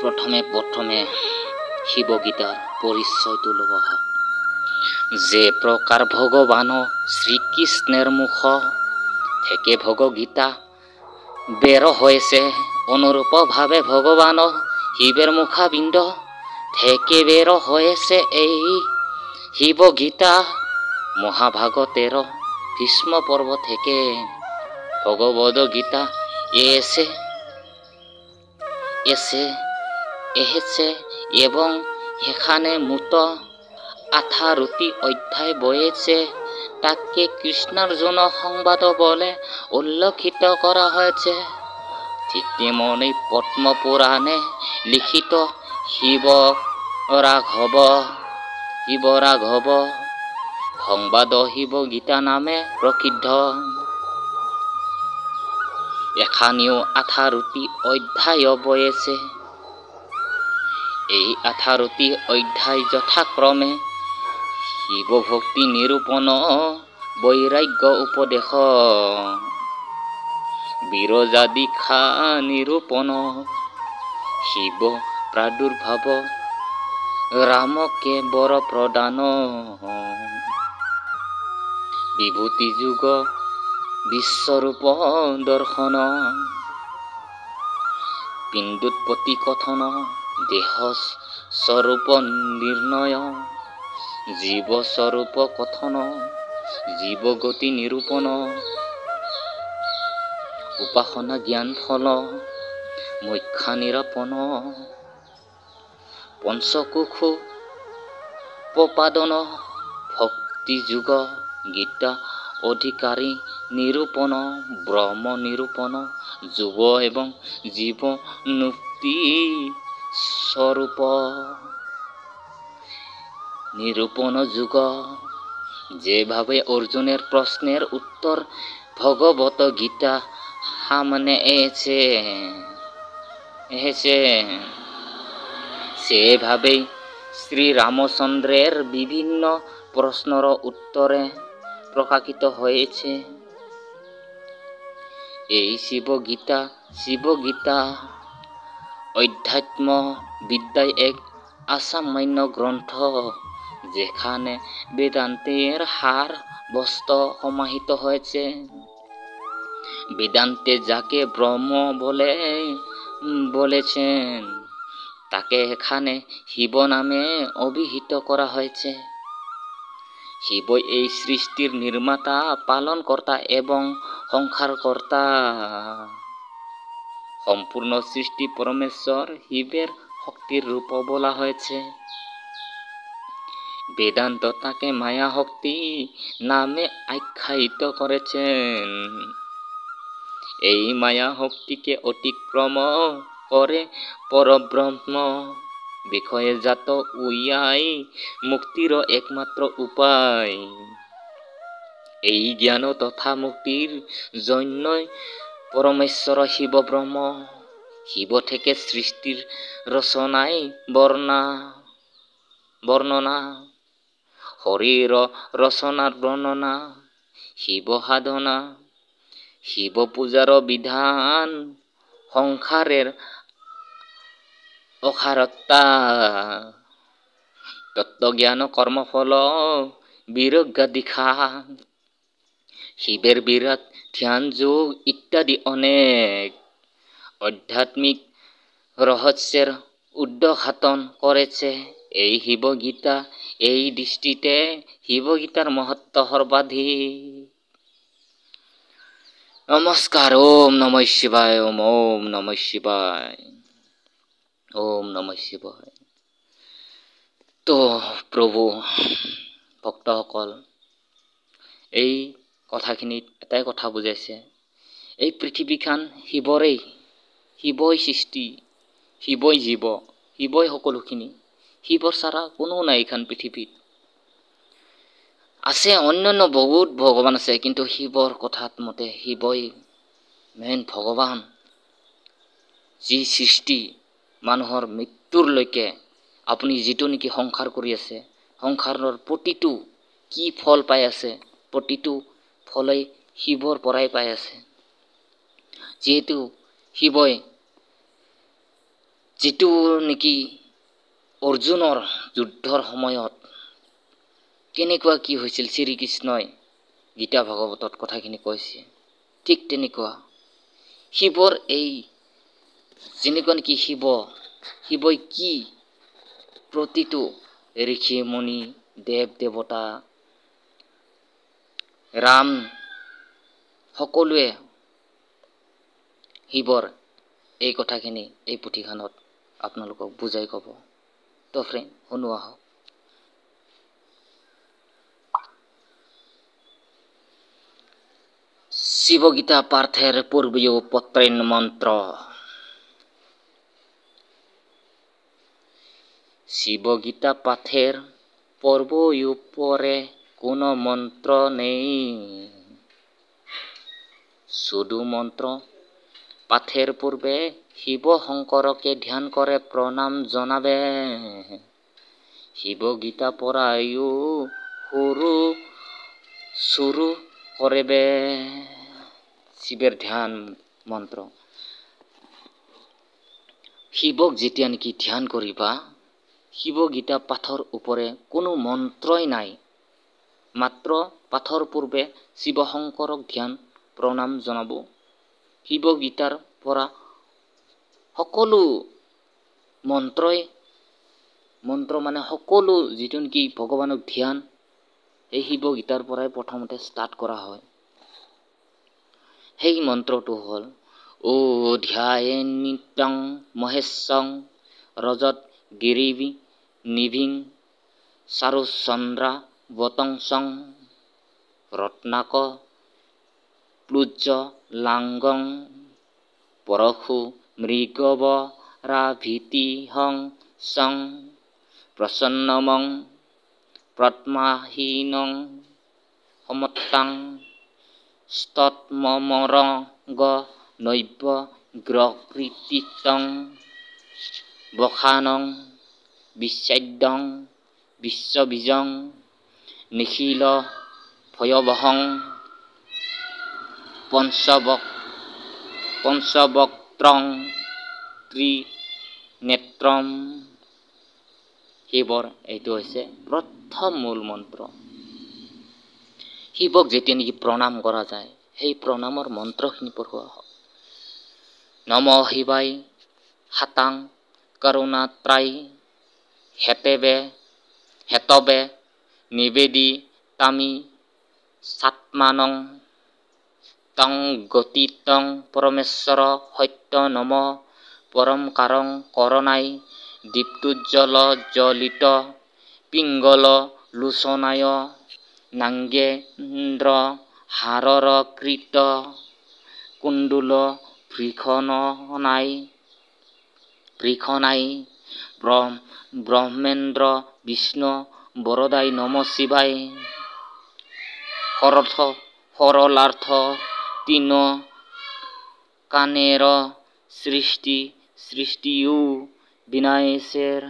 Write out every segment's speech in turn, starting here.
প্ৰথমে শিৱ গীতাৰ পৰিচয়টো লোৱা হওক। যে প্ৰকাৰ ভগৱান শ্ৰীকৃষ্ণেৰ মুখ থেকে ভগগীতা বের হয়েছে, অনুরূপভাবে ভগবান শিবের মুখাবিন্দ থেকে বের হয়েছে এই শিবগীতা। মহাভাগতের ভীষ্ম পর্ব থেকে ভগবদ গীতা এসেছে এবং সেখানে মোট 18টি অধ্যায় বয়েছে। তাকে কৃষ্ণার্জুন সংবাদ বলে উল্লেখিত করা হয়েছে। ঠিক তেমনি পদ্ম পুরাণে লিখিত শিবরাঘব সংবাদ শিবগীতা নামে প্রসিদ্ধ। এখানেও 18টি অধ্যায় বয়েছে। এই 18টি অধ্যায় যথাক্রমে শিবভক্তি নিরূপণ, বৈরাগ্য উপদেশ, বিরজা দীক্ষা নিরূপণ, শিব প্রাদুর্ভাব, রামকে বর প্রদান, বিভূতি যুগ বিশ্বরূপ দর্শন, পিণ্ডোৎপত্তি কথন, দেহ স্বরূপ নির্ণয়, জীব স্বরূপ কথন, জীবগতি নিরূপণ, উপাসনা জ্ঞান ফল, মোক্ষা নিরূপণ, পঞ্চকোশ প্রপাদন, ভক্তি যুগ গীতা অধিকারী নিরূপণ, ব্রহ্ম নিরূপণ, যুব এবং জীব মুক্তি স্বরূপ নিরূপণ যুগ। যেভাবে অর্জুনের প্রশ্নের উত্তর ভগবত গীতা সামনে এসেছে, সেভাবেই শ্রী রামচন্দ্রের বিভিন্ন প্রশ্নের উত্তরে প্রকাশিত হয়েছে এই শিবগীতা। অধ্যাত্ম বিদ্যার এক অসামান্য গ্রন্থ, যেখানে বেদান্তের সার বস্তু সমাহিত হয়েছে। বেদান্তে যাকে ব্রহ্ম বলেছেন, তাকে এখানে শিব নামে অভিহিত করা হয়েছে। শিব এই সৃষ্টির নির্মাতা, পালনকর্তা এবং সংহারকর্তা। সম্পূর্ণ সৃষ্টি পরমেশ্বর শিবের শক্তির রূপ বলা হয়েছে। বেদান্ত তাকে মায়া শক্তি নামে আখ্যায়িত করেছেন। এই মায়া শক্তিকে অতিক্রম করে পরব্রহ্ম বিষয়ে জাত উইয়াই মুক্তির একমাত্র উপায়। এই জ্ঞান তথা মুক্তির জন্যই পরমেশ্বর শিব ব্রহ্ম। শিব থেকে সৃষ্টির রচনায় বর্ণনা, হরির রচনার বর্ণনা, শিব সাধনা, শিব পূজার বিধান, সংসারের অসারতা, তত্ত্বজ্ঞান, কর্মফল, বিরাগ দীক্ষা, শিবের বিরাট ধ্যান যোগ ইত্যাদি অনেক আধ্যাত্মিক রহস্যের উদ্ঘাটন করেছে এই শিবগীতা। এই দৃষ্টিতে শিবগীতার মহত্ব সর্বাধিক। নমস্কার। ওম নমঃ শিবায়। ওম নমঃ শিবায়। ওম নমঃ শিবায়। তো প্ৰভু ভক্তসকল, এই কথাখিনিত এটাই কথা বুজাইছে, এই পৃথিৱীখন শিৱই সৃষ্টি, শিৱই জীৱ, শিৱই সকলোখিনি। শিৱৰ ছাড়া কোনো নাই এইখন পৃথিৱীত। আছে অন্যান্য বহুত ভগৱান আছে, কিন্তু শিৱৰ কথাত মতে শিৱই মেইন ভগৱান। যি সৃষ্টি মানুহৰ মৃত্যুৰলৈকে আপুনি যিটো নেকি সংসাৰ কৰি আছে, সংসাৰৰ প্ৰতিটো কি ফল পাই আছে, প্ৰতিটো ফলেই শিৱৰ পৰাই পাই আছে। যিহেতু শিৱই যিটো নেকি অৰ্জুনৰ যুদ্ধৰ সময়ত কেনেকুৱা কি হৈছিল শ্ৰীকৃষ্ণই গীতা ভাগৱতত কথাখিনি কৈছে। ঠিক তেনেকুৱা শিৱৰ এই যেনেকুৱা নেকি শিৱই কি প্ৰতিটো ঋষি মুনি দেৱ দেৱতা ৰাম সকলোৱে শিৱৰ এই কথাখিনি এই পুথিখনত আপোনালোকক বুজাই ক'ব। তো ফ্ৰেণ্ড শুনোৱা হওক। শিৱগীতা পাঠের পূর্বীয় পত্রেন মন্ত্র। শিবগীতা পাঠের পূর্বীয় পরে কোনো মন্ত্র নেই, শুধু মন্ত্র পাঠের পূর্বে শিব শঙ্করকে ধ্যান করে প্রণাম জানাবে। শিবগীতা পড়াইও শুরু করবে। শিবের ধ্যান মন্ত্র। শিৱক যেতিয়া নেকি ধ্যান কৰিবা, শিৱগীতা পাঠৰ ওপৰে কোনো মন্ত্ৰই নাই, মাত্ৰ পাঠৰ পূৰ্বে শিৱ শংকৰক ধ্যান প্ৰণাম জনাব। শিৱগীতাৰ পৰা সকলো মন্ত্ৰ মানে সকলো যিটো নেকি ভগৱানক ধ্যান এই শিৱগীতাৰ পৰাই প্ৰথমতে ষ্টাৰ্ট কৰা হয়। সেই মন্ত্ৰটো হ'ল ও ধ্যায়েন্নিত্যং মহেশং ৰজত গিৰিবি নিভিং চাৰুচন্দ্ৰা বতংসং ৰত্নাক প্লুজ্জ লাংগং পৰশু মৃগৱ ৰাভিতিহং সং প্ৰসন্নমং প্ৰত্মাহীনং সমত্তাং স্তত্মমৰগ নৈব্য গ্ৰকৃতিতং বখানং বিচ্ছাদ্যং বিশ্ববীজং নিখিল ভয়বহং পঞ্চবক্ত্ৰং ত্ৰিনেত্ৰম। শিৱৰ এইটো হৈছে প্ৰথম মূল মন্ত্ৰ। শিৱক যেতিয়া নেকি প্ৰণাম কৰা যায়, সেই প্ৰণামৰ মন্ত্ৰখিনি পঢ়োৱা হয়। নম শিৱায় হাতাং কৰুণাত্ৰাই হেতবে নিবেদি তামি সাত্মানং তং গতিতং পৰমেশ্বৰ সত্য নম পৰম কাৰং কৰণাই দীপ্তোজ্জ্বল জ্বলিত পিংগল লোচনায় নাঙ্গেন্দ্ৰ হাৰৰ কৃত কুণ্ডুল ভৃখনাই ব্ৰহ্মেন্দ্ৰ বিষ্ণু বৰদাই নম শিৱায় সৰলাৰ্থ তিন কানেৰ সৃষ্টিও বিনাশেৰ।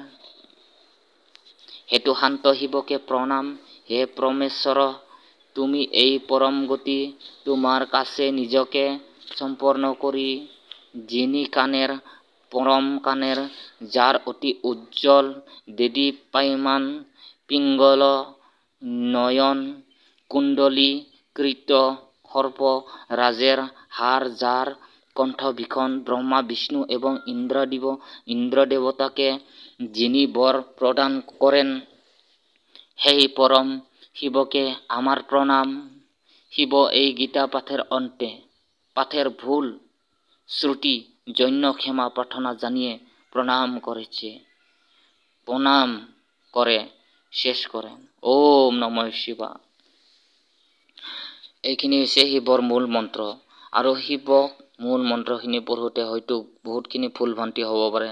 হেতু শান্ত শিৱকে প্ৰণাম। হে পৰমেশ্বৰ, তুমি এই পৰম গতি তোমাৰ কাছে নিজকে সম্পন্ন কৰি যিনি কানেৰ পৰম কানেৰ, যাৰ অতি উজ্জ্বল দেদীপ্যমান পিংগল নয়ন কুণ্ডলী কৃত সৰ্প ৰাজেৰ হার, যার কণ্ঠ ভীষণ ব্রহ্মা বিষ্ণু এবং ইন্দ্র দেবতাকে যিনি বর প্রদান করেন, সেই পরম শিবকে আমার প্রণাম। শিব এই গীতা পাঠের অন্তে পাঠের ভুল শ্রুতি জন্য ক্ষমা প্রার্থনা জানিয়ে প্রণাম করে শেষ করেন। ওম নমঃ শিৱায়। এইখিনি হৈছে শিৱৰ মূল মন্ত্ৰ। আৰু শিৱক মূল মন্ত্ৰখিনি পঢ়োঁতে হয়তো বহুতখিনি ভুল ভ্ৰান্তি হ'ব পাৰে।